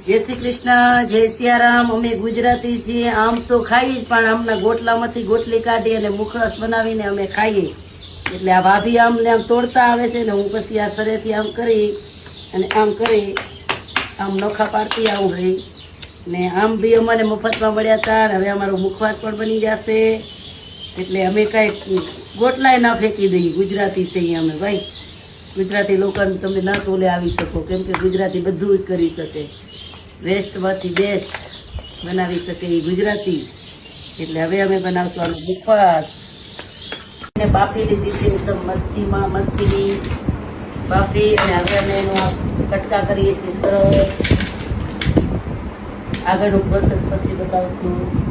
જય શ્રી કૃષ્ણ, જય સિયારામ. અમે ગુજરાતી છીએ. આમ તો ખાઈએ જ, પણ આમના ગોટલામાંથી ગોટલી કાઢી અને મુખરસ બનાવીને અમે ખાઈએ. એટલે આ ભાભી આમને આમ તોડતા આવે છે ને હું પછી આ સરેથી આમ કરી અને આમ કરી આમ નોખા પાડતી આવું ભાઈ. ને આમ બી અમારે મફતમાં મળ્યા હતા. હવે અમારો મુખવાસ પણ બની જશે. એટલે અમે કઈ ગોટલાય ના ફેંકી દઈએ. ગુજરાતી છીએ અમે ભાઈ. ગુજરાતી લોકોને તમે ના તોલે આવી શકો, કેમ કે ગુજરાતી બધું જ કરી શકે. વેસ્ટમાંથી બેસ્ટ બનાવી શકે એ ગુજરાતી. એટલે હવે અમે બનાવશું આનું મુખવાસ. બાફી લીધી છે મસ્તીમાં મસ્તીની બાફી, અને હવે અમે એનો કટકા કરીએ છીએ સરસ. આગળનું પ્રોસેસ પછી બતાવશું.